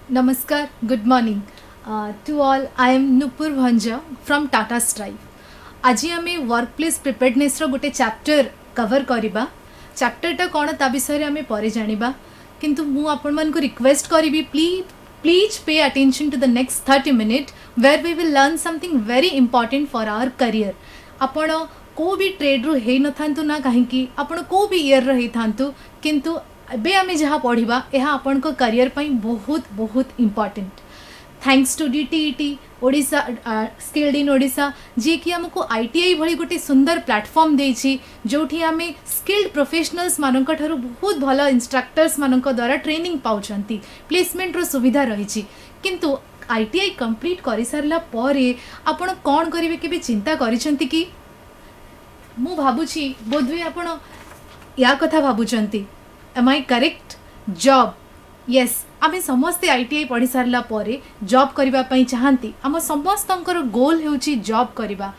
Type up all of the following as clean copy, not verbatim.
Namaskar, good morning to all. I am Nupur Bhanja from Tata Strive. आज आमे workplace preparedness रो गोटे chapter cover करिबा. चैप्टरटा कोन ता विषय रे आमे परे जानिबा. किंतु मु आपण मन को रिक्वेस्ट करिबी please pay attention to the next 30 minute where we will learn something very important for our career. आपण को भी ट्रेड रू हे न थांतु ना काहेकि आपण को भी ईयर रही थांतु किंतु एबे आमे जहाँ पढ़िबा एहा आपण को करियर पई बहुत बहुत important. Thanks to DTET Odisha skilled in Odisha ji कि हमको आईटीआई भली गोटे सुंदर प्लेटफॉर्म देछि जोठी आमे स्किल्ड प्रोफेशनल्स मानक ठारू बहुत भलो इंस्ट्रक्टर्स मानक द्वारा ट्रेनिंग पाउछंती. प्लेसमेंट रो सुविधा रहिछि किंतु आईटीआई कंप्लीट करि सारला परे आपण कोन करिवे केबे चिंता करिसंती कि मु भाबुछि बोधवे आपण या कथा भाबुचंती. Am I correct? Job, yes आमे समस्ते आईटीआई पढ़ी सारला परे जॉब करबा पई चाहंती. आम समस्तंकर गोल हेउची जॉब करबा.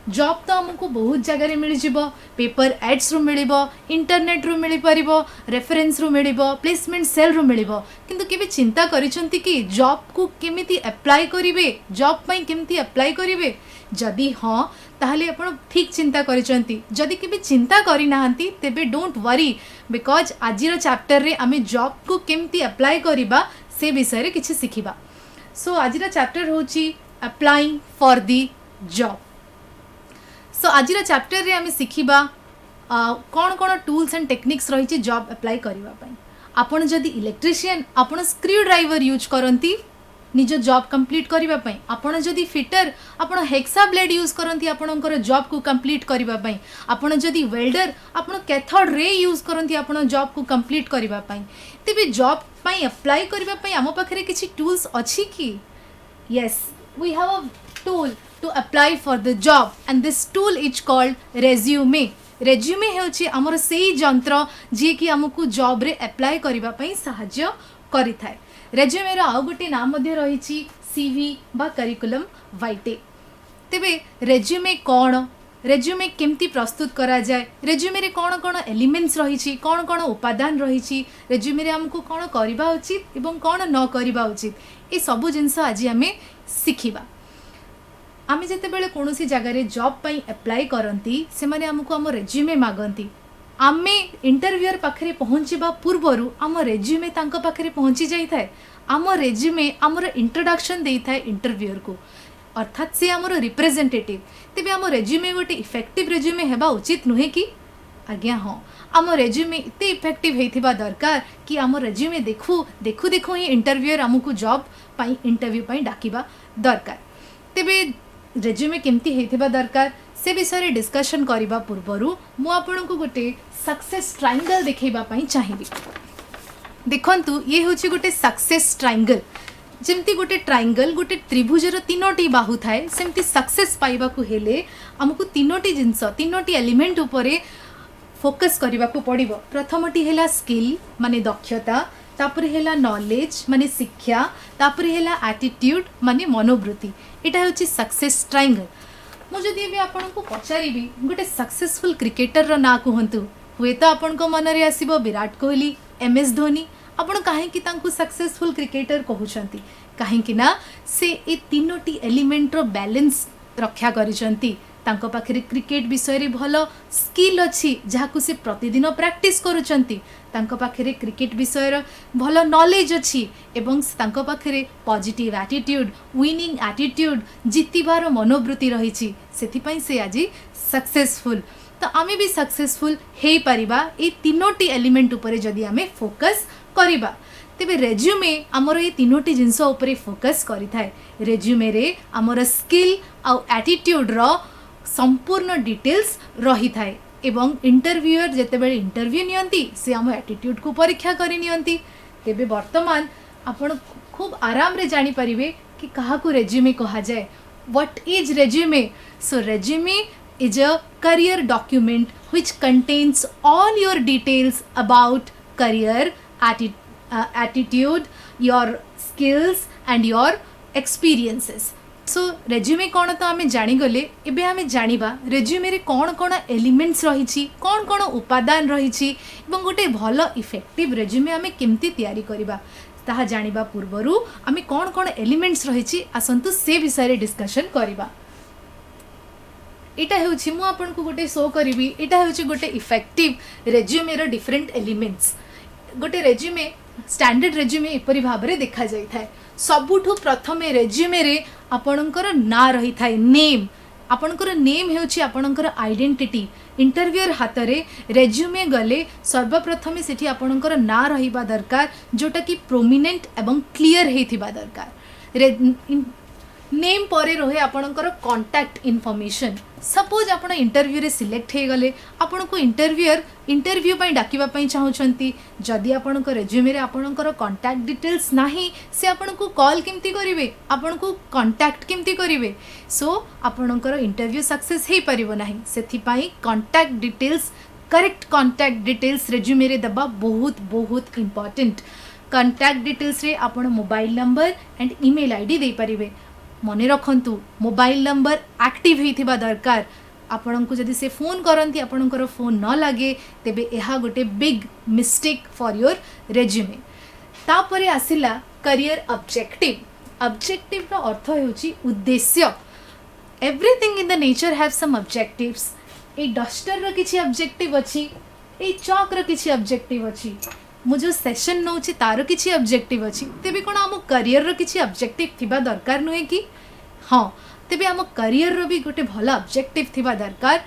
जॉब तो हमको बहुत जगह मिल जिवो. पेपर एड्स रू मिलिबो, इंटरनेट रू मिली परिबो, रेफरेंस रू मिलिबो, प्लेसमेंट सेल रू मिलिबो. किंतु केबे चिंता करिसंती कि जॉब को केमिति अप्लाई करिवे, जॉब पई केमिति अप्लाई करिवे? जदि हाँ ताहले आपण ठीक चिंता करिसंती. जदि केबे चिंता करि नाहंती तेबे डोंट वरी बिकॉज आजिर चैप्टर रे आमे जॉब को केमिति अप्लाई करिबा से विषय रे किछि सिखिबा. सो आजिर चैप्टर होची applying for the job. So आजिर चैप्टर रे आमे सिखिबा कौन कौन टूल्स एंड टेक्निक्स रही जॉब अप्लाई करबा पई. आपण जदि इलेक्ट्रिशियन आपण स्क्रू ड्राइवर यूज करंती निज जॉब कंप्लीट करबा पई. आपण जदि फिटर आपण हेक्सा ब्लेड यूज करंती आपणकर जॉब को कंप्लीट करबा पई. आपण जदि वेल्डर आपण कैथोड रे यूज करंती आपण जॉब को कंप्लीट करबा पई. तेबे जॉब पई अप्लाई करबा पई हम पाखरे किछि टूल्स अछि कि? Yes we have a tool to apply for the job and this tool is called resume. Resume हेउछि हमर सेही जंत्र जे कि हमकु जॉब रे अप्लाई करबा पई सहाय्य करिथाय. रेज्यूमे रो आउ गोटे नाम मध्ये रहिछि सीवी बा करिकुलम वाइटे. तेबे रेज्यूमे कोन, रेज्यूमे केमती प्रस्तुत करा जाए, रेज्यूमे रे कोन कोन एलिमेंट्स रहिछि, कोन कोन उपादान रहिछि, रेज्यूमे रे हमकु कोन करबा उचित एवं कोन न करबा उचित, ए सब जिंस आज आमे सिखिबा. आमे जेते बेले कोनोसी जगह रे जॉब पई अप्लाई करंती से माने हमकु हम रेज्यूमे मागंती. आमे इंटरव्यूअर पाखरे पहुँचवा पूर्वर आम रेज्यूमे तांको पाखरे पहुँची जाई थाए. आम रेज्यूमे आमर इंट्रोडक्शन देई थाए इंटरव्यूअर को, अर्थात से आमर रिप्रेजेंटेटिव. तेबे आम रेज्यूमे गोटे इफेक्टिव रेज्यूमे हेबा उचित नुहे कि? आज्ञा हाँ, आम रेज्यूमे इते इफेक्टिव हेथिबा दरकार कि आम रेज्यूमे देखू देखू देखू ही इंटरव्यूअर आमको जॉब पाई इंटरव्यू पाई डाकिबा दरकार. तेबे रेज्यूमे केमती हेथिबा दरकार से विषय रे डिस्कशन करिबा पूर्वरु मु आपनकु गोटे सक्सेस ट्रायंगल देखैबा पई चाहिबी. देखंतु ये होछि गोटे सक्सेस ट्रायंगल. जेमती गोटे ट्रायंगल गोटे त्रिभुजर तीनोटी बाहु थाए सेमती सक्सेस पाइबा को हेले हमकु तीनोटी जिंस तीनोटी एलिमेंट उपरे फोकस करिबा को पड़िबो. प्रथमटी हेला स्किल माने दक्षता, तापर हेला नॉलेज माने शिक्षा, तापर हेला एटीट्यूड माने मनोवृत्ति. एटा होछि सक्सेस ट्रायंगल. मु जदि एबे आपनकु पचारिबी गोटे सक्सेसफुल क्रिकेटर रो ना कहंतु, हुए तो आपनको मन रे आसीबो विराट कोहली, एमएस धोनी. आपण काहे कि तांकु सक्सेसफुल क्रिकेटर कहउछंती? काहे कि ना से ए तीनोटी एलिमेंट रो बैलेंस रक्षा करिसंती. तांको पाखरे क्रिकेट विषय रे भलो स्किल अछि जाहाकु से प्रतिदिन प्रैक्टिस करूचंती. तांको पाखरे क्रिकेट विषय रो भलो नॉलेज अछि एवं तांको पाखरे पॉजिटिव एटीट्यूड, विनिंग एटीट्यूड, जितिबार मनोवृत्ति रहिछि. सेति पई से आजि सक्सेसफुल. तो आमे भी सक्सेसफुल हेई परिबा ए तीनोटी एलिमेंट उपरे जदि आमे फोकस करिबा. तेबे रेज्यूमे आमर ए तीनोटी जिंस उपरे फोकस करिथाय. रेज्यूमे रे आमर स्किल आ एटीट्यूड रो संपूर्ण डिटेल्स रही थाए एवं इंटरव्यूअर जेतेबेले इंटरव्यू नियंती से आम एटीट्यूड को परीक्षा करि नियंती. तेबे वर्तमान आपण खूब आराम रे जानि परिबे कि काहाकू रेज्यूमे कहा जाए. What is resume? So resume is a career document which contains all your details about career, attitude, your skills and your experiences. So resume कौन तो आम जानीगले. एबे आम जानिबा रेज्यूमे रे कौन कौन एलिमेंट्स रही, कौन कौन उपादान रही, गोटे भल इफेक्टिव रेज्यूमे आम केमती तैयारी करिबा ताहा जानिबा पूर्वरु आमे कोन कोन एलिमेंट्स रहिछि आसंतु से विषय डिस्कशन करबा। एटा हेउछि मु आपन को गोटे शो करिवि, एटा हेउछि गोटे इफेक्टिव रेज्यूमे रो डिफरेंट एलिमेंट्स। गोटे रेज्यूमे स्टैंडर्ड रेज्यूमे एपरि भाबरे देखा जाय थाए। सबुठु प्रथमे रेज्यूमे रे आपणकर ना रही थाए, नेम। आपणकर नेम हेउछि आपणकर आइडेंटिटी। इंटरव्यूअर हाथ रे रेज्यूमे गले सर्वप्रथमे सेठी आपणकर ना रहिबा दरकार, जोटा कि प्रोमिनेंट एवं क्लियर हेथिबा दरकार। नेम परे रहे आपणकर कांटेक्ट इनफॉरमेशन। सपोज आपण इंटरव्यू रे सिलेक्ट हे गले, आपण को इंटरव्यूअर इंटरव्यू पई डाकिबा पई चाहुचंती, जदि आपण को रेज्यूमे रे आपणकर कांटेक्ट डिटेल्स नाही, से आपण को कॉल केमती करिवे, आपण को कांटेक्ट केमती करिवे। सो आपणकर इंटरव्यू सक्सेस हे परिबो नाही, सेथि पई contact details, correct contact details resume रे दबा बहुत बहुत इंपोर्टेंट। कांटेक्ट डिटेल्स रे आपण mobile number and email ID दे परिबे। मने रखंतु मोबाइल नंबर एक्टिव हेथिबा दरकार। आपण को जदि से फोन करंती आपणकर फोन न लागे, तेबे एहा गोटे big mistake for your resume. तापरे आसिला करियर ऑब्जेक्टिव। ऑब्जेक्टिव रो अर्थ हेउची उद्देश्य। Everything in the nature have some objectives. A duster रो किछि ऑब्जेक्टिव अछि, ए चॉक रो किछि ऑब्जेक्टिव अछि, मु जो सेशन नौछि तार किछि ऑब्जेक्टिव अछि। तेबे कोन आम करियर रो किछि ऑब्जेक्टिव थिबा दरकार नुहे कि? हाँ, तेबे आम करियर रो भी गोटे भला ऑब्जेक्टिव थिबा दरकार।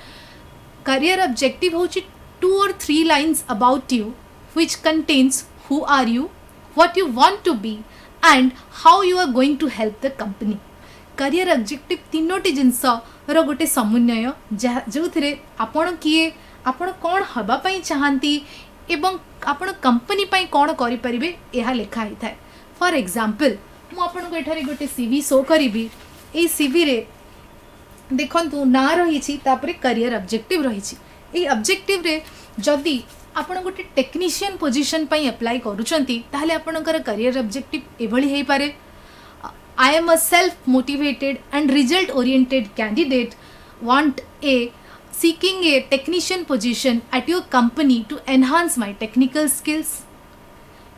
करियर ऑब्जेक्टिव होछि 2 or 3 lines about you which contains who are you, what you want to be and how you are going to help the company। Career objective तीनोटी जिंस रो गोटे समन्वय, जो थिरे आपण किए, आपण कोन हबा पई चाहंती एवं आपण कंपनी पई कोन करि परिबे, एहा लेखा ही थाए। फॉर एग्जांपल मु आपण को एठारे गोटे सीवी शो करिबी। ए सीवी रे देखंतु ना रहिछि, तापरे करियर ऑब्जेक्टिव रहिछि। ए ऑब्जेक्टिव रे जदी आपण गोटे टेक्नीशियन पोजीशन पई अप्लाई करूचंती, ताहले आपणकर करियर ऑब्जेक्टिव एभली हेइ पारे। आई am a self motivated and result oriented candidate want seeking a technician position at your company to enhance my technical skills।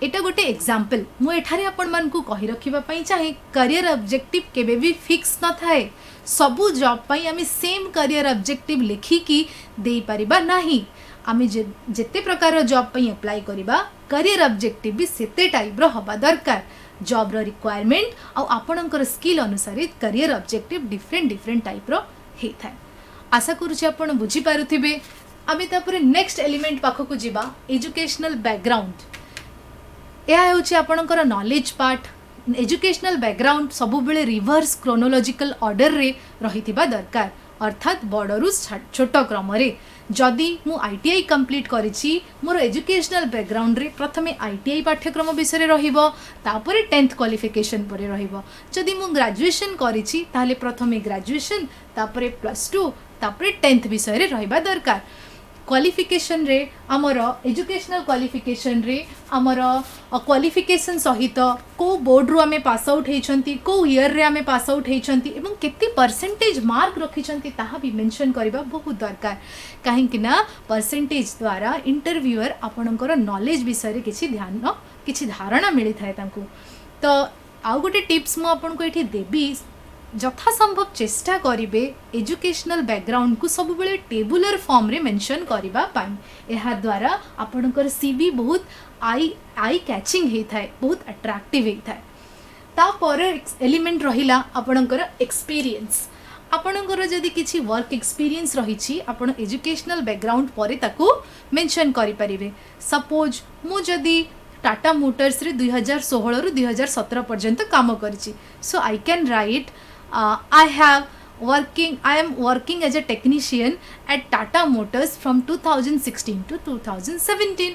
एटा गोटे एग्जांपल मु एठारे आपण मान को कहि रखिबा पई चाहे। करियर ऑब्जेक्टिव केबे भी फिक्स न थाए। सबु जॉब पई आमे सेम करियर ऑब्जेक्टिव लिखि की देई परिबा नाही। आमे जेते प्रकार जॉब पई अप्लाई करिबा, करियर ऑब्जेक्टिव भी सेते टाइप रो हबा दरकार। जॉब रो रिक्वायरमेंट आ आपणकर स्किल अनुसार करियर ऑब्जेक्टिव डिफरेंट टाइप रो हे थाए। आशा करुछि आपण बुझी पारुथिबे। आमे तापर नेक्स्ट एलिमेंट पाखकु जिबा, एजुकेशनल बैकग्राउंड। एहा हेउछि आपणकर नॉलेज पार्ट। एजुकेशनल बैकग्राउंड सबु बेले रिवर्स क्रोनोलॉजिकल ऑर्डर रे रहिथिबा दरकार, अर्थात बड़रु छोट क्रम रे। जदि मु आईटीआई कंप्लीट करिछि, मोर एजुकेशनल बैकग्राउंड रे प्रथमे आईटीआई पाठ्यक्रम विषय रे रहिबो, तापर 10th क्वालिफिकेशन परे रहिबो। जदि मु ग्रेजुएशन करिछि, ताहले प्रथमे ग्रेजुएशन, तापर +2, तापर 10th विषय रे रहिबा दरकार। क्वालिफिकेशन रे आमर एजुकेशनल क्वालिफिकेशन रे आमर क्वालिफिकेशन सहित को बोर्ड रु आमे पास आउट हेइछंती, को ईयर रे आमे पास आउट हेइछंती एवं केते परसेंटेज मार्क रखिछंती ताहा भी मेंशन करबा बहुत दरकार। काहे कि ना परसेंटेज द्वारा इंटरव्यूअर आपणकर नॉलेज विषय रे किछि धारणा मिली थाए तांकू। तो आउ गोटे टिप्स मु आपन को एठी देबी, जथा संभव चेष्टा करिवे एजुकेशनल बैकग्राउंड को सब बेले टेबुलर फॉर्म रे मेंशन करिबा पाई। एहा द्वारा आपणकर सीवी बहुत आई कैचिंग हे थाए, बहुत अट्रैक्टिव हे थाए। ता पर एलिमेंट रहिला आपणकर एक्सपीरियंस। आपणकर जदि किछि वर्क एक्सपीरियंस रहिछि, आपण एजुकेशनल बैकग्राउंड परे ताकू मेंशन करि परिबे। सपोज मु जदि टाटा मोटर्स रे 2016 रु 2017 पर्यंत काम करिछि, so I can write I am working as a technician at Tata Motors from 2016 to 2017।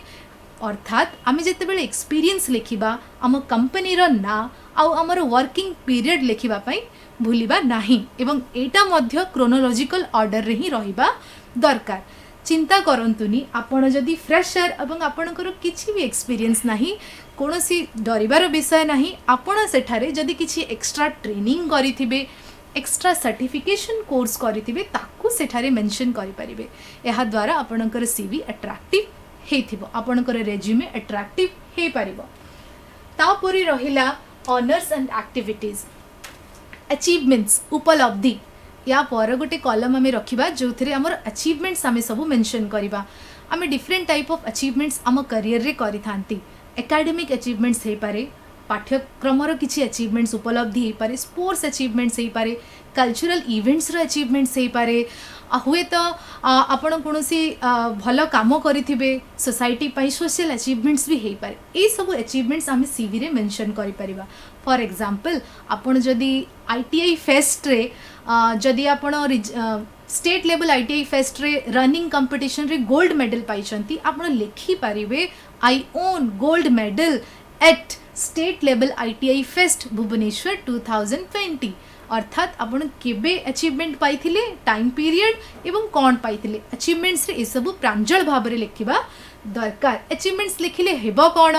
अर्थात आमे जेते बेले एक्सपीरियंस लेखिबा, आम कंपनी रो ना आउ हमर वर्किंग पीरियड लेखिबा पई भूलिबा नाही, एवं एटा मध्य क्रोनोलॉजिकल ऑर्डर रे ही रहिबा दरकार। चिंता करंतुनी, आपण जदि फ्रेशर एवं आपणकर किछि भी एक्सपीरियंस नाही, कोनोसी डरिबार विषय नाही। आपण सेठारे जदि किछि एक्स्ट्रा ट्रेनिंग करिथिबे, एक्स्ट्रा सर्टिफिकेशन कोर्स करिथिबे, ताकू सेठारे मेंशन करि परिबे। एहा द्वारा आपणकर सीवी अट्रैक्टिव हेथिबो, आपणकर रेज्यूमे अट्रैक्टिव हे परिबो। तापरे रहिला ऑनर्स एंड एक्टिविटीज अचीवमेंट्स उपलब्धि या पर गोटे कॉलम आम रखा जो थे आमर अचीवमेंट्स आम सब मेंशन करवा आम डिफरेंट टाइप ऑफ अचीवमेंट्स आम करियर रे करि थांती एकेडमिक अचीवमेंट्स हो पारे पाठ्यक्रमर किसी अचीवमेंट्स उपलब्धि हो पारे स्पोर्ट्स अचीवमेंट्स हो पारे कल्चरल इवेंट्स रो अचीवमेंट्स हो पारे हुए तो आपण कौन भल कम करेंगे सोसाइटी पाई सोशल अचीवमेंट्स भी हो पारे ये सब अचीवमेंट्स आम सीवी रे मेंशन करि परिबा फॉर एग्जांपल आपण जदि आईटीआई फेस्ट रे जदि आपण स्टेट लेवल आईटीआई फेस्ट रे रनिंग कंपटीशन रे गोल्ड मेडल पाइछंती आपण लिखि पारिबे I won gold medal at state level ITI fest Bhubaneswar 2020 अर्थात आपण केबे अचीवमेंट पाइथिले टाइम पीरियड एवं कौन पाइथिले अचीवमेंट्स रे ए सब प्रांजल भाव रे लिखिबा दरकार अचीवमेंट्स लिखिले हेबो कौन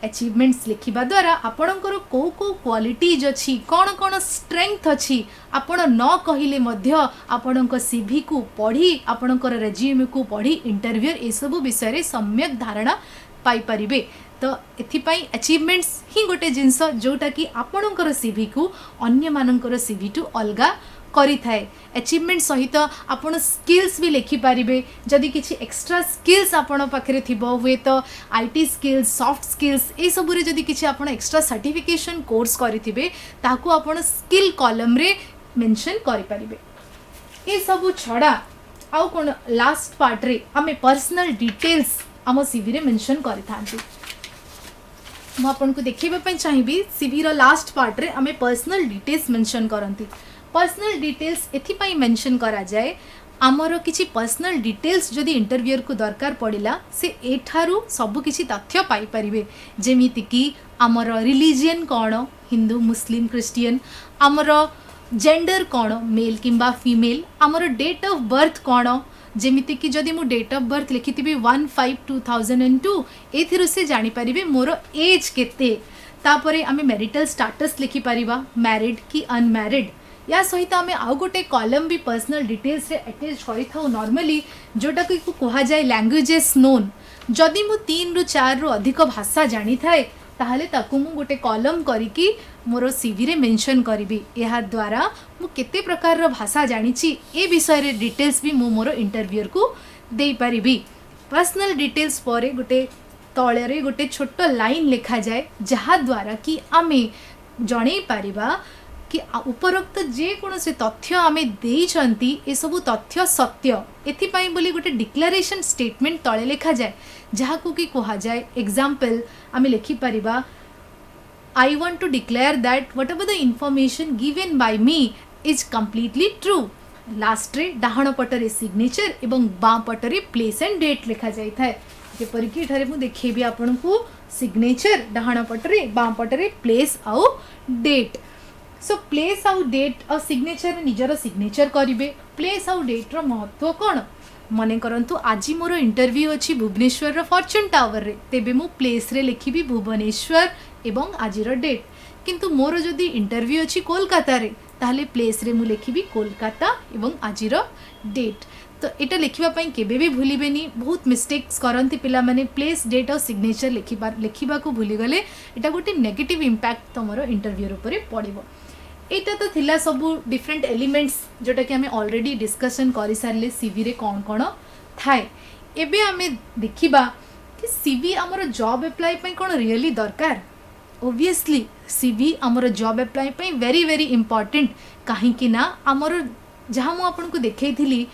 अचीवमेंट्स लिखिबा द्वारा आपणकर को क्वालिटीज अच्छी कौन कौन स्ट्रेंथ अच्छी आपण न कहिले मध्य आपणक सीवी को पढ़ी आपणकर रेज्यूमे को पढ़ी इंटरव्यू ए सब विषय रे सम्यक धारणा पाई परिबे तो एथिपाई अचीवमेंट्स ही गोटे जिनस जोटा कि आपणकर सीवी को अन्य मानकर सीवी टू अलगा करि थाए अचीवमेंट सहित आपण स्किल्स भी लिखि पारिबे जदि किछि एक्स्ट्रा स्किल्स आपण पाखरे थिबो हुए तो आईटी स्किल्स सॉफ्ट स्किल्स ए सब रे जदि किछि आपण एक्स्ट्रा सर्टिफिकेशन कोर्स करिथिबे ताकू आपण स्किल कॉलम रे मेंशन करि पारिबे ए सब छडा आउ कोन लास्ट पार्ट रे हमें पर्सनल डिटेल्स आम सीवी रे मेंशन करि थांती मु आपनको देखैबा पई चाहिबी सीवी रो लास्ट पार्ट रे हमें पर्सनल डिटेल्स मेंशन करंती पर्सनल डिटेल्स एथिपाई मेंशन करा जाए आमर किछि पर्सनल डिटेल्स जदि इंटरव्यूअर को दरकार पड़िला से एठारू सब किछि तथ्य पाई परिबे जेमिति कि आमर रिलीजियन कौन हिंदू मुस्लिम क्रिश्चियन आमर जेंडर कौन मेल किंबा फीमेल आमर डेट ऑफ बर्थ कौन जेमिति कि जदि मु डेट ऑफ बर्थ लिखिथिबी 1/5/2002 एथिरु से जानि परिबे मोर एज केते तापरे आमे मैरिटल स्टेटस लिखि परिबा मैरिड कि अनमैरिड या सहित आमे आउ गोटे कॉलम भी पर्सनल डिटेल्स रे अटैच करि थाउ नॉर्मली जोटा कि कहा जाए लैंग्वेजेस नोन जदि मु 3 रु 4 रु अधिक भाषा जानि थाए ताहले ताकू मु गोटे कॉलम करिकी मोर सीवी रे मेंशन करिबी एहा द्वारा मु केते प्रकार रो भाषा जानिछि ए विषय रे डिटेल्स भी मु मोर इंटरव्यूअर को देई परिबी पर्सनल डिटेल्स परे गोटे तळे रे गोटे छोटो लाइन लिखा जाए जहा द्वारा कि आमे जणै परिबा कि उपरोक्त जे कोनोसी तथ्य आमे देइछंती ए सब तथ्य सत्य एथिपाई बोली गोटे डिक्लेरेशन स्टेटमेंट तळे लिखा जाए जहा को कि कहा जाए एग्जांपल आमे लिखि परिबा I want to declare that whatever the information given by me is completely true. Last रे डाहण पटरे सिग्नेचर एवं बाँ पटरे प्लेस एंड डेट लिखा जाई थाए जेपरिक एठारे मु देखैबी आपनकु सिग्नेचर डाहण पटरे बाँ पटरे प्लेस आउ डेट सो प्लेस आउ डेट और सिग्नेचर निजर सिग्नेचर करिवे प्लेस आउ डेट रो महत्व कोन मने करंतु आज मोर इंटरव्यू अछि भुवनेश्वर रो फॉर्च्यून टावर रे तेबे मु प्लेस रे लिखिबी भुवनेश्वर एवं आजिर डेट किंतु मोर जदि इंटरव्यू अछि कोलकाता रे ताहले प्लेस रे मु लिखिबी कोलकाता एवं आजिर डेट तो एटा लिखिबा पई केबे भी भूलिबेनी बहुत मिस्टेक्स करंती पिला माने प्लेस डेट और सिग्नेचर लिखिबा को भूली गले एटा गोटे नेगेटिव इंपैक्ट तमरो इंटरव्यू ऊपर पड़िबो एटा तो थिला सब डिफरेंट एलिमेंट्स जोटा कि हमें ऑलरेडी डिस्कशन करि सारले सीवी रे कोन कोन थाए एबे हमें देखिबा कि सीवी हमर जॉब अप्लाई पई कोन रियली दरकार ओबियसली सीवी हमर जॉब अप्लाई पई वेरी वेरी इंपोर्टेंट काहे कि ना हमर जहां मु आपन को देखैथिली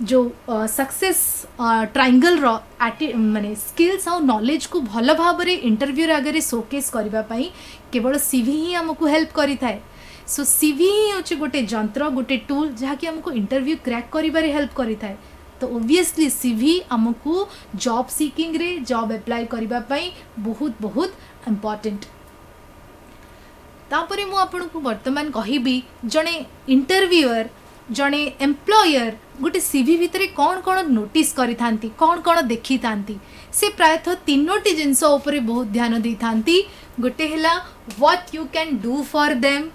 जो सक्सेस ट्रायंगल रो माने स्किल्स और नॉलेज को भल भाव रे इंटरव्यू रे आगे शोकेस करबा पई केवल सीवी ही हमको हेल्प करि थाए सो सीवी ही होचे गोटे जंत्र गोटे टूल जहाँ कि हमको इंटरव्यू क्रैक करिबारे हेल्प करि थाए तो ओबियसली सीवी हमको जॉब सीकिंग रे जॉब अप्लाई करबा पई बहुत बहुत इंपोर्टेंट तापरे मु आपन को वर्तमान कहिबी जणे इंटरव्यूअर जणे एम्प्लॉयर गोटे सीवी भितरे कौन कौन नोटिस करि थांती कौन कौन देखि थांती से प्रायतः तीनोटी जिनस ऊपर बहुत ध्यान दै थांती गोटे हला what you can do for them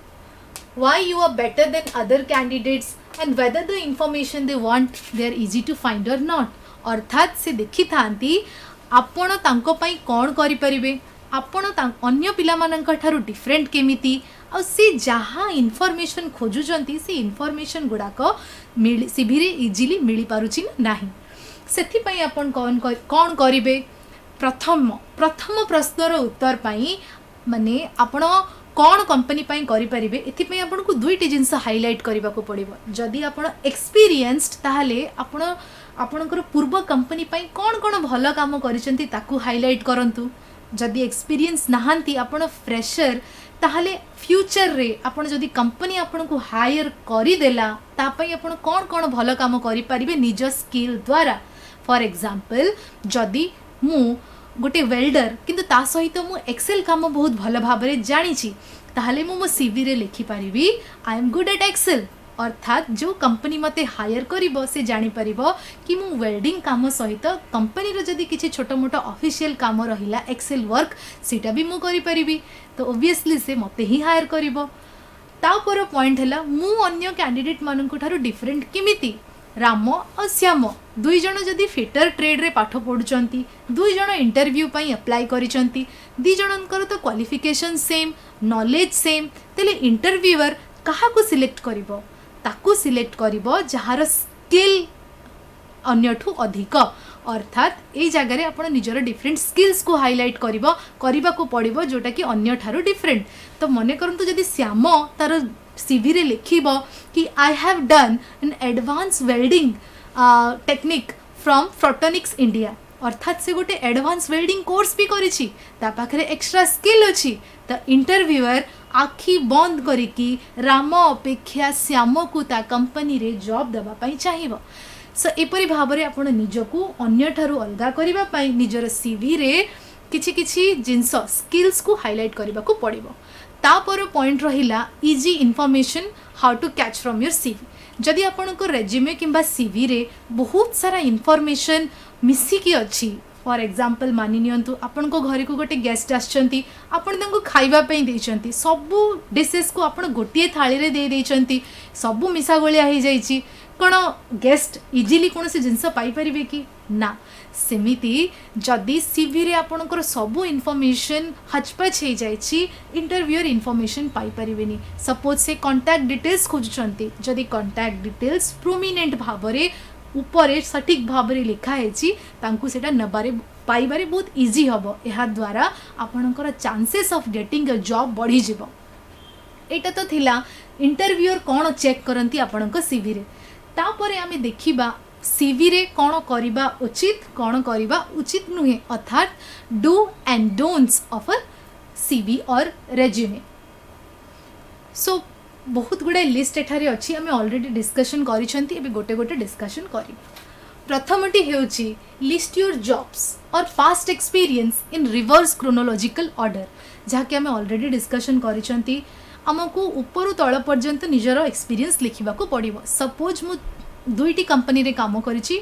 why you are better than other candidates and whether the information they want they are easy to find or not अर्थात से देखि थांती आपण तांको पई कोन करि परिबे आपण अन्य पिलामानंक ठारू डिफरेंट केमिति आ से जहाँ इनफॉरमेशन खोजुचंती से इनफॉरमेशन गुड़ाक सीवी रे इजिली मिल पारुची नाही सेथिपई आपण कौन करिवे प्रथम प्रथम प्रश्नर उत्तर पाई माने आपण कौन कंपनी पाई करि परिबे एथिपई आपण को दुईटी जिंस हाइलाइट करबा को पड़िबो जदि आपण एक्सपीरियंस्ड ताहाले आपण आपणकर पूर्व कंपनी पाई कौन कौन भल काम करिसेंती ताकू हाइलाइट करंतु जदि एक्सपीरियंस नहांती आपण फ्रेशर ताहले फ्यूचर रे आपण जदि कंपनी आपण को हायर करी देला तापई आपण कौन कौन भल काम करि परिबे निज स्किल द्वारा फॉर एग्जांपल जदि मु गोटे वेल्डर किंतु ता सहित मु एक्सेल काम बहुत भल भाव में जानी ताहले मु मो सीवी रे लिखि पारिबी I am good at Excel अर्थात जो कंपनी मते हायर करिबो से जानी परिबो कि मु वेल्डिंग काम सहित कंपनी रो जदि किछि छोट मोट ऑफिशियल काम रहिला एक्सेल वर्क सेटा भी मु करि परिबी तो ऑब्वियसली से मते ही हायर करिबो तापर पॉइंट हैला मु अन्य कैंडिडेट मानन ठारू डिफरेंट केमिति राम और श्याम दुई जण जदि फिटर ट्रेड रे पाठ पढुचंती दुई जण इंटरव्यू पई अप्लाई करिचंती दी जणनकर तो क्वालिफिकेशन सेम नॉलेज सेम तेले इंटरव्यूअर काहा को सिलेक्ट करिवो ताकू सिलेक्ट करिवो जहार स्किल अन्यठू अधिक अर्थात ए जगह आपण निजर डिफरेंट स्किल्स को हाइलाइट करबा को पड़िबो जोटा कि अन्य ठारू डिफरेंट तो मने करंतु जदि श्याम तार सीवी रे लिखिबो कि I have done an advance welding technique from Frotonics India अर्थात से गोटे एडवांस वेल्डिंग कोर्स भी करिछि ता पाखरे एक्स्ट्रा स्किल अछि तो इंटरव्यूअर आखि बंद करिकी राम अपेक्षा श्याम को ता कंपनी रे जॉब देबा पई चाहिबो सो एपरि भाबरे आपण निजको अन्य ठारू अलगा करिबा पई निजर सीवी रे किछि किछि जिंस स्किल्स को हाइलाइट करबा को पड़िबो तापर पॉइंट रहिला easy information how to catch from your CV जदि आपण को रेज्यूमे किंबा सीवी रे बहुत सारा इन्फॉर्मेशन मिसिकी अच्छी फॉर एग्जांपल मानि नियंतु आपण को घर को गोटे गेस्ट आछंती आपण तंको खाइबा पई देछंती सबु डिशेस को आपण गोटिए थाली रे दे देछंती सबु मिसा गोलिया हे जाईची कौन गेस्ट इजिली कौन से जिनस पाइपर कि ना सेमिति जदि सीवी रे आपणकर सबू इनफॉरमेशन हचपच हो जाइए इंटरव्यूअर इनफॉरमेशन पाइपर सपोज से कांटेक्ट डिटेल्स खोजुंट जदि कांटेक्ट डिटेल्स प्रोमिनेंट भाव में ऊपर सठिक भाव में लिखाई सेटा नबारे पाइबारे बहुत इजी हम यह द्वारा आपणकर chances of getting a job बढ़ी जीवो एटा तो थिला इंटरव्यूअर कौन चेक करती आपणक सीवी रे तापरे आमे देखिबा सीवी रे कौन करिबा उचित कौन करिबा उचित नुहे अर्थात do and don'ts of a CV और रेज्यूमे सो बहुत गुड़े लिस्ट एठारे अच्छी आमे ऑलरेडी डिस्कशन करिसेंती एबे गोटे गोटे डिस्कशन करी प्रथमटी हेउची लिस्ट योर जॉब्स और past experience in reverse chronological order जहाँकि आमे ऑलरेडी डिस्कशन करिसेंती आमको ऊपर तल पर्यंत निजर एक्सपीरियंस लिखा पड़ो सपोज मु दुईटी कंपनी रे काम करिछि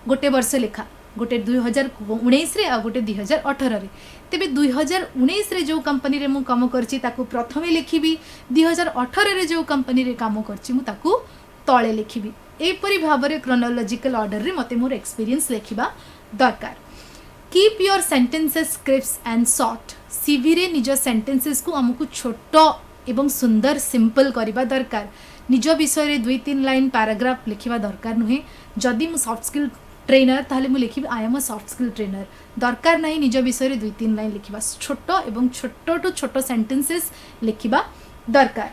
गोटे वर्ष लेखा गोटे 2019 रे आ गोटे 2018 रे तेबे 2019 रे जो कंपनी रे मु काम करछि ताकू प्रथमे लिखिबी 2018 रे जो कंपनी रे काम करछि मु ताकू तळे लिखिबी एपरि भाबरे क्रोनोलॉजिकल ऑर्डर रे मते मोर एक्सपीरियंस लिखिबा दरकार keep your sentences crisp and short CV रे निज सेंटेंसेस को हमकु छोटो एवं सुंदर सिंपल करबा दरकार निज विषय रे 2-3 लाइन पैराग्राफ लिखिबा दरकार नुहे जदि मु सॉफ्ट स्किल ट्रेनर ताले मु लिखिबी I am a soft skill trainer दरकार नहीं निज विषय रे 2-3 लाइन लिखिबा छोटो एवं छोटो टू छोटो सेंटेंसेस लिखिबा दरकार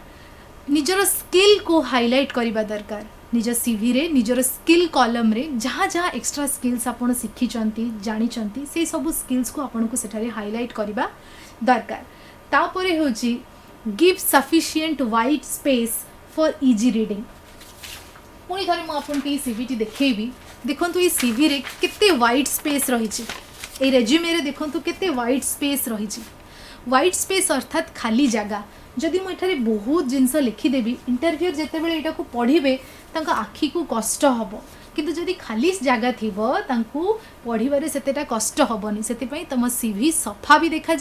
निजर स्किल को हाइलाइट करबा दरकार निज सीवी रे निजर स्किल कॉलम रे जहाँ जहाँ एक्स्ट्रा स्किल्स आपण शिखिचंती जानिचंती से सब स्किल्स को आपण को सेठारे हाइलाइट करबा दरकार तापरे होची give sufficient white space for easy reading पुणी थे मुझे सीवीटी देखी देखु ये सीवी रे केते वाइट स्पेस रही रेज्यूमे रे देखु केते वाइट स्पेस रही वाइट स्पेस अर्थात खाली जगह जदि मुझे बहुत जिनस लिखिदेवी इंटरव्यूअर जिते बड़े यहाँ को पढ़े आखि को कष्ट हम किंतु जदि खाली जगह थी पढ़वे से कष्ट हेनी से तुम सीवी सफा भी देखा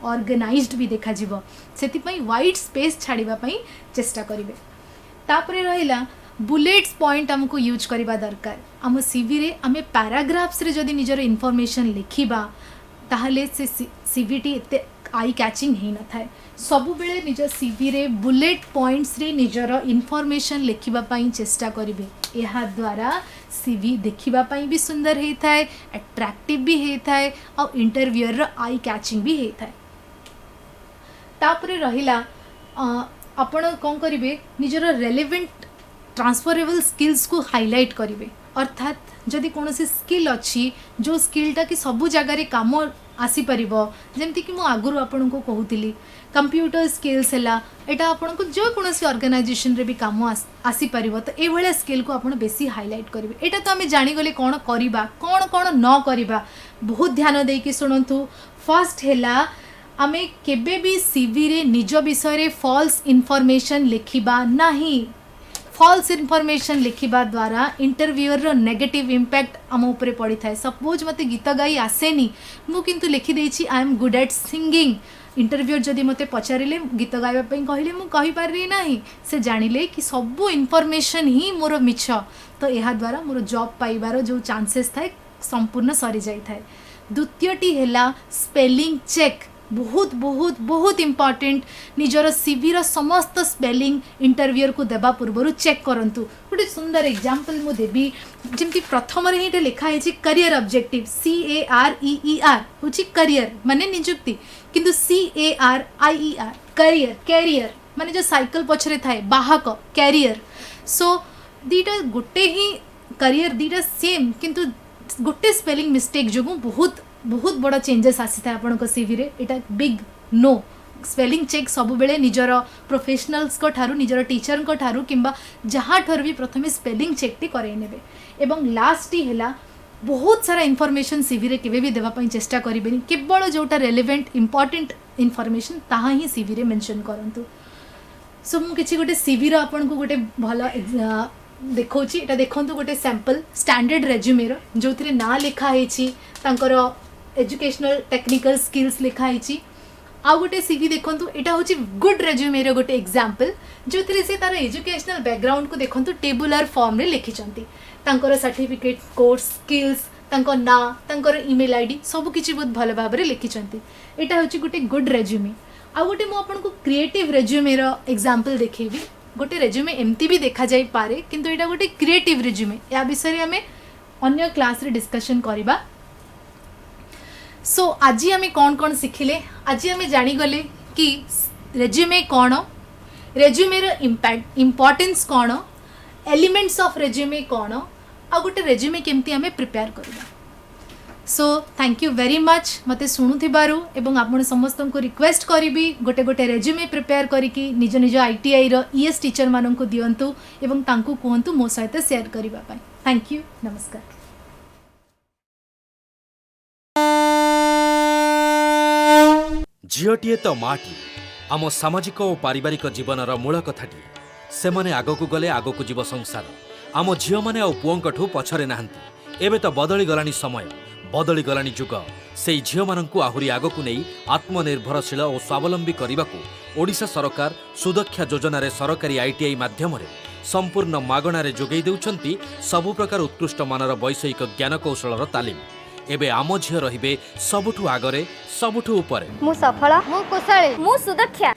ऑर्गेनाइज्ड भी देखा से वाइट स्पेस छाड़ापी चेष्टा करेंगे तापर रहा बुलेट्स पॉइंट आमको यूज करवा दरकार आम सीवी रे आम पैराग्राफ्स रे जदि निजर इनफॉरमेशन लिखिबा ताहले से सीवीटी एते आई कैचिंग ही न थाए सब बेले निज सीवी रे बुलेट पॉइंट्स रे निजर इनफॉरमेशन लिखिबा पई चेष्टा करिवे एहा द्वारा सीवी देखिबा पई भी सुंदर हे थाए अट्रैक्टिव भी हे थाए और इंटरव्यूअर रो आई कैचिंग भी हे थाए तापरे रहिला आपण कोन करिवे निजर रेलेवेंट ट्रांसफरेबल स्किल्स को हाईलाइट करिवे अर्थात जदि कौन स्किल अच्छी जो स्किलटा कि सबू जगार कम आसी परिबो जेमती कि मु आगुरु आपन को कहूतिली कंप्यूटर स्किल्स हैला एटा आपन को जो कौन ऑर्गेनाइजेशन रे भी काम आसी परिबो तो ए भले स्किल को आपन बेसी हाईलाइट करिवे एटा तो हमें जानि गले कोन करिबा कोन कोन न करिबा बहुत ध्यान देई कि सुनंतु फर्स्ट हैला आमे केबे भी सीवी रे निज विषय रे फॉल्स इन्फॉर्मेशन लिखिबा नहीं फॉल्स इन्फॉर्मेशन लिखिबा द्वारा इंटरव्यूअर रो नेगेटिव इम्पैक्ट आम उपरे पड़ी थाए सपोज मते गीत गाई आसेनी मु किंतु लिखि देछि I am good at singing interviewer जदि मते पचारिले गीत गाइबा पई कहिले मु कहि पारि नाही से जानिले कि सबु इन्फॉर्मेशन ही मोर मिछ तो एहा द्वारा मोर जॉब पाइबार जो चांसेस थाए संपूर्ण सरी जाई थाए द्वितीयटी हैला स्पेलिंग चेक बहुत बहुत बहुत इंपोर्टेंट निजर सीवी रो समस्त स्पेलिंग इंटरव्यूअर को देबा पूर्व चेक करंतु गोटे सुंदर एग्जांपल मु देबी जेमती प्रथम रे हिटे लिखा है करियर ऑब्जेक्टिव CAREER होची करियर माने नियुक्ति किंतु CARIER करियर कैरियर माने जो साइकिल पछरे थाए बाहक कैरियर सो दीटा गोटे ही करियर दीटा सेम किंतु गोटे स्पेलिंग मिस्टेक जो बहुत बहुत बड़ा चेंजेस आसी था आपन को सीवी रे एटा बिग नो स्पेलिंग चेक सब बेले निजर प्रोफेशनल्स को ठारू निजर टीचर को ठारू किंबा जहाँ ठारू भी प्रथमे स्पेलिंग चेक टी करे नेबे एवं लास्ट ही हैला बहुत सारा इन्फॉर्मेशन सीवी रे केबे भी देबा पई चेष्टा करिबेनी केवल जोटा रेलेवेंट इंपोर्टेंट इन्फॉर्मेशन ताहा ही सीवी रे मेंशन करंतु सो मु किछि गोटे सीवी रो आपन को गोटे भलो देखौछि एटा देखंतु गोटे सैंपल स्टैंडर्ड रेज्यूमे रो जोथिरे ना लिखा हेछि तांकर एजुकेशनल टेक्निकल स्किल्स लिखाई आउ गोटे सीवी देखंतु एटा होची गुड रेज्यूमे रो गोटे एग्जांपल जो थरे से तार एजुकेशनल बैकग्राउंड को देखंतु टेबुलर फॉर्म रे लिखिचंती तांकर सर्टिफिकेट कोर्स स्किल्स तांको ना तांकर ईमेल आईडी सब किछि बहुत भलो भाबरे लिखिचंती एटा होची गोटे गुड रेज्यूमे आउ गोटे मु आपन को क्रिएटिव रेज्यूमे रो एग्जांपल देखेबी गोटे रेज्यूमे एमती भी देखा जाई पारे किंतु एटा गोटे क्रिएटिव रेज्यूमे या विषय हमें अन्य क्लास रे डिस्कशन करिबा सो आज आम कौन कौन शिखिले आज आम जानीगले कि रेज्यूमे कौन रेज्यूमे रो इम्पोर्टेंस कौन एलिमेंट्स ऑफ रेज्यूमे कौन आ गोटे रेज्यूमे केमती आम प्रिपेयर करबा so thank you very much मते शुणुथिबारु एवं आपण समस्त को रिक्वेस्ट करिबी गोटे गोटे रेज्यूमे प्रिपेयर करिकी निज निज ITI रो ES टीचर मानन को दियंतु एवं तांकु कोहंतु मो सहित शेयर करिबा पई थैंक यू नमस्कार झीटीए तो माटी आम सामाजिक और पारिवारिक जीवनर मूल कथाटी से माने आगकू गले आगकू जीव संसार आम झील मैंने आ पुओंकठू पछरे नाहंती एबे तो बदली गलानी समय बदली गलानी जुग से झील माननकू आहुरी आगकू नहीं आत्मनिर्भरशील और स्वावलंबी करने ओडिशा सरकार सुदक्षा योजना रे सरकारी ITI माध्यम संपूर्ण मागणारे जोगई देउछंती सबु प्रकार उत्कृष्ट मानर वैषयिक ज्ञान कौशलर तालीम एबे आम झील रहिबे सबुठू आगरे सबुठू उपरे मु सफल मु कुशली मु सुदक्षा